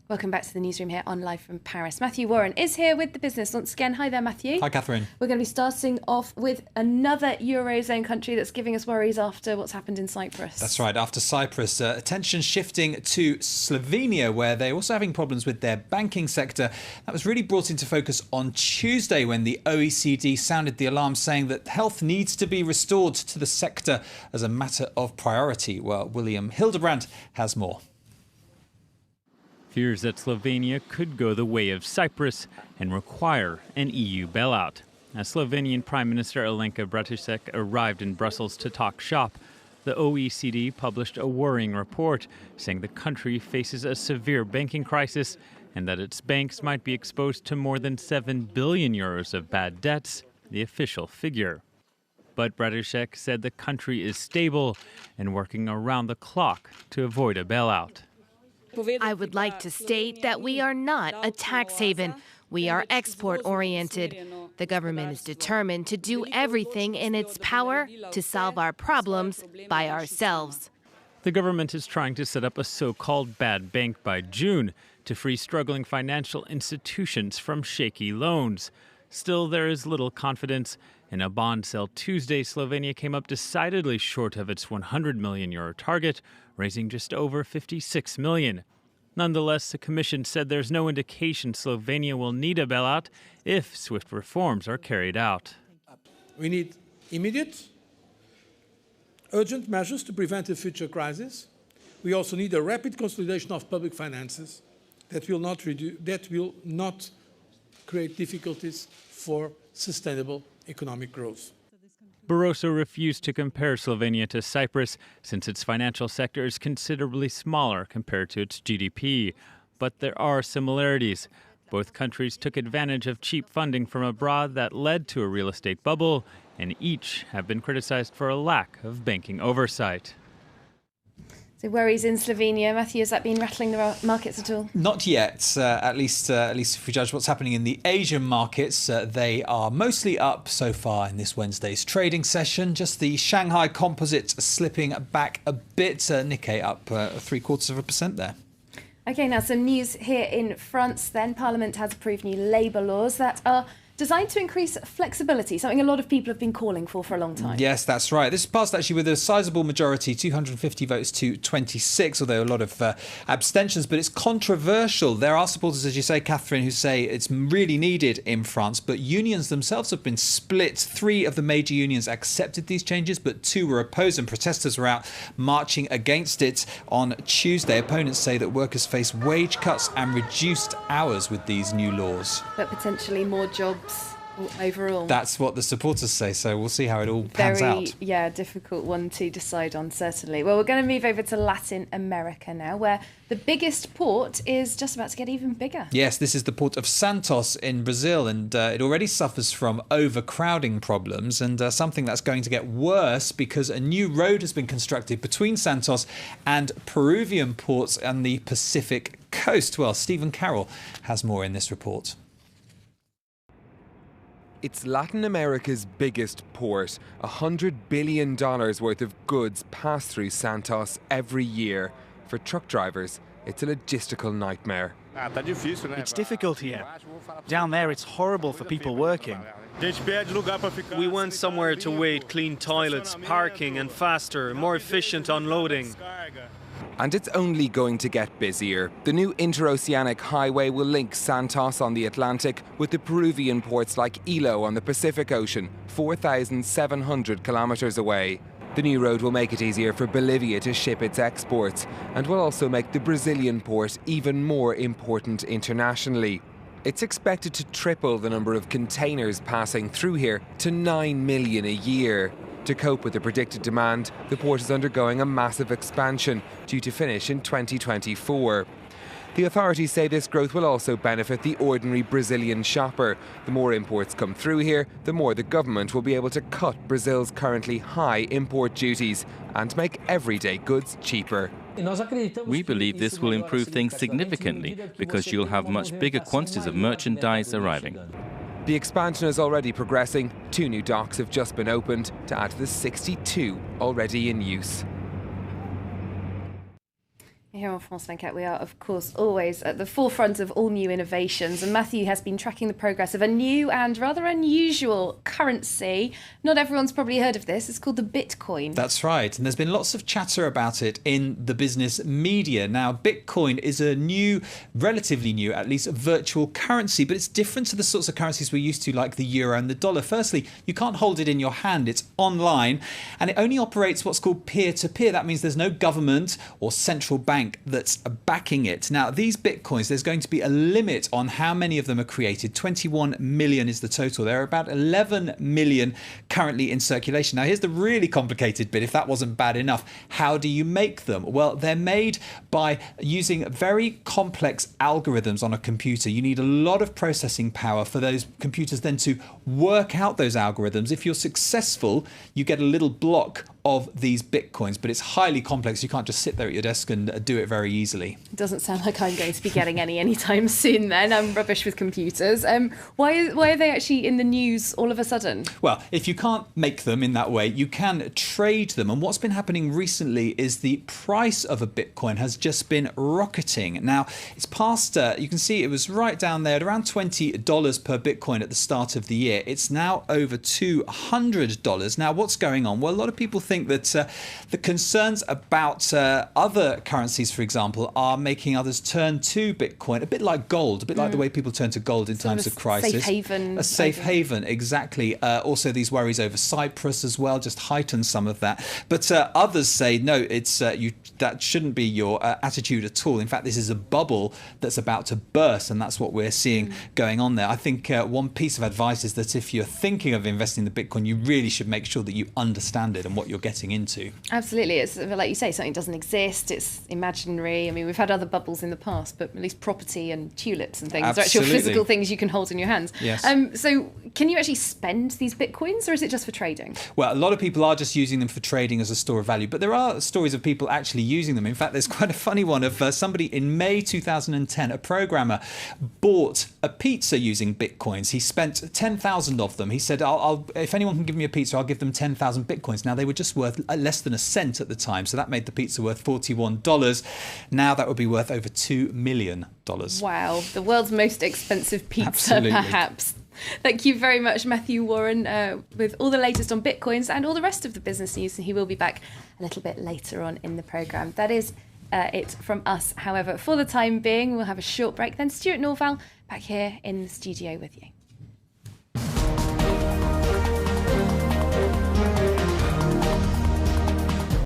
Welcome back to the newsroom here on Live from Paris. Matthew Warren is here with the business once again. Hi there, Matthew. Hi, Catherine. We're going to be starting off with another Eurozone country that's giving us worries after what's happened in Cyprus. That's right. After Cyprus, attention shifting to Slovenia, where they're also having problems with their banking sector. That was really brought into focus on Tuesday when the OECD sounded the alarm, saying that health needs to be restored to the sector as a matter of priority. Well, William Hildebrand has more. Fears that Slovenia could go the way of Cyprus and require an EU bailout. As Slovenian Prime Minister Alenka Bratusek arrived in Brussels to talk shop, the OECD published a worrying report saying the country faces a severe banking crisis and that its banks might be exposed to more than 7 billion euros of bad debts, the official figure. But Bratusek said the country is stable and working around the clock to avoid a bailout. I would like to state that we are not a tax haven. We are export-oriented. The government is determined to do everything in its power to solve our problems by ourselves. The government is trying to set up a so-called bad bank by June to free struggling financial institutions from shaky loans. Still, there is little confidence. In a bond sale Tuesday, Slovenia came up decidedly short of its 100 million euro target, raising just over 56 million. Nonetheless, the Commission said there's no indication Slovenia will need a bailout if swift reforms are carried out. We need immediate, urgent measures to prevent a future crisis. We also need a rapid consolidation of public finances that will not create difficulties for sustainable economic growth. Barroso refused to compare Slovenia to Cyprus since its financial sector is considerably smaller compared to its GDP. But there are similarities. Both countries took advantage of cheap funding from abroad that led to a real estate bubble, and each have been criticized for a lack of banking oversight. So worries in Slovenia. Matthew, has that been rattling the markets at all? Not yet, at least if we judge what's happening in the Asian markets. They are mostly up so far in this Wednesday's trading session. Just the Shanghai Composite slipping back a bit. Nikkei up 0.75% there. OK, now some news here in France then. Parliament has approved new labour laws that are designed to increase flexibility, something a lot of people have been calling for a long time. Yes, that's right. This passed actually with a sizable majority, 250 votes to 26, although a lot of abstentions, but it's controversial. There are supporters, as you say, Catherine, who say it's really needed in France, but unions themselves have been split. 3 of the major unions accepted these changes, but 2 were opposed, and protesters were out marching against it on Tuesday. Opponents say that workers face wage cuts and reduced hours with these new laws. But potentially more jobs overall. That's what the supporters say, so we'll see how it all pans out. Yeah, difficult one to decide on, certainly. Well, we're going to move over to Latin America now, where the biggest port is just about to get even bigger. Yes, this is the port of Santos in Brazil, and it already suffers from overcrowding problems, and something that's going to get worse because a new road has been constructed between Santos and Peruvian ports on the Pacific coast. Well, Stephen Carroll has more in this report. It's Latin America's biggest port. $100 billion worth of goods pass through Santos every year. For truck drivers, it's a logistical nightmare. It's difficult here. Down there, it's horrible for people working. We want somewhere to wait, clean toilets, parking and faster, more efficient unloading. And it's only going to get busier. The new interoceanic highway will link Santos on the Atlantic with the Peruvian ports like Ilo on the Pacific Ocean, 4,700 kilometers away. The new road will make it easier for Bolivia to ship its exports and will also make the Brazilian port even more important internationally. It's expected to triple the number of containers passing through here to 9 million a year. To cope with the predicted demand, the port is undergoing a massive expansion due to finish in 2024. The authorities say this growth will also benefit the ordinary Brazilian shopper. The more imports come through here, the more the government will be able to cut Brazil's currently high import duties and make everyday goods cheaper. We believe this will improve things significantly because you'll have much bigger quantities of merchandise arriving. The expansion is already progressing. 2 new docks have just been opened to add to the 62 already in use. Here on France 24, we are, of course, always at the forefront of all new innovations. And Matthew has been tracking the progress of a new and rather unusual currency. Not everyone's probably heard of this. It's called the Bitcoin. That's right. And there's been lots of chatter about it in the business media. Now, Bitcoin is a new, relatively new, at least, virtual currency, but it's different to the sorts of currencies we're used to, like the euro and the dollar. Firstly, you can't hold it in your hand. It's online, and it only operates what's called peer-to-peer. That means there's no government or central bank that's backing it. Now, these Bitcoins, there's going to be a limit on how many of them are created. 21 million is the total. There are about 11 million currently in circulation. Now, here's the really complicated bit. If that wasn't bad enough, how do you make them? Well, they're made by using very complex algorithms on a computer. You need a lot of processing power for those computers then to work out those algorithms. If you're successful, you get a little block of these Bitcoins, but it's highly complex. You can't just sit there at your desk and do it very easily. It doesn't sound like I'm going to be getting any anytime soon then. I'm rubbish with computers. Why are they actually in the news all of a sudden? Well, if you can't make them in that way, you can trade them. And what's been happening recently is the price of a Bitcoin has just been rocketing. Now, it's past, you can see it was right down there at around $20 per Bitcoin at the start of the year. It's now over $200. Now, what's going on? Well, a lot of people think that the concerns about other currencies, for example, are making others turn to Bitcoin, a bit like gold, a bit like the way people turn to gold in times of crisis. Safe haven. A safe haven, exactly. Also, these worries over Cyprus as well just heighten some of that. But others say, no, it's that shouldn't be your attitude at all. In fact, this is a bubble that's about to burst, and that's what we're seeing going on there. I think one piece of advice is that if you're thinking of investing in the Bitcoin, you really should make sure that you understand it and what you're getting into. Absolutely. It's like you say, something doesn't exist. It's imaginary. I mean, we've had other bubbles in the past, but at least property and tulips and things are actual physical things you can hold in your hands. Yes. So can you actually spend these Bitcoins, or is it just for trading? Well, a lot of people are just using them for trading as a store of value, but there are stories of people actually using them. In fact, there's quite a funny one of somebody in May 2010, a programmer bought a pizza using Bitcoins. He spent 10,000 of them. He said, if anyone can give me a pizza, I'll give them 10,000 Bitcoins. Now, they were just worth less than a cent at the time, so that made the pizza worth $41. Now that would be worth over $2 million. Wow, the world's most expensive pizza, Absolutely. perhaps. Thank you very much, Matthew Warren, with all the latest on Bitcoins and all the rest of the business news. And he will be back a little bit later on in the programme. That is it from us. However, for the time being, we'll have a short break. Then Stuart Norval back here in the studio with you.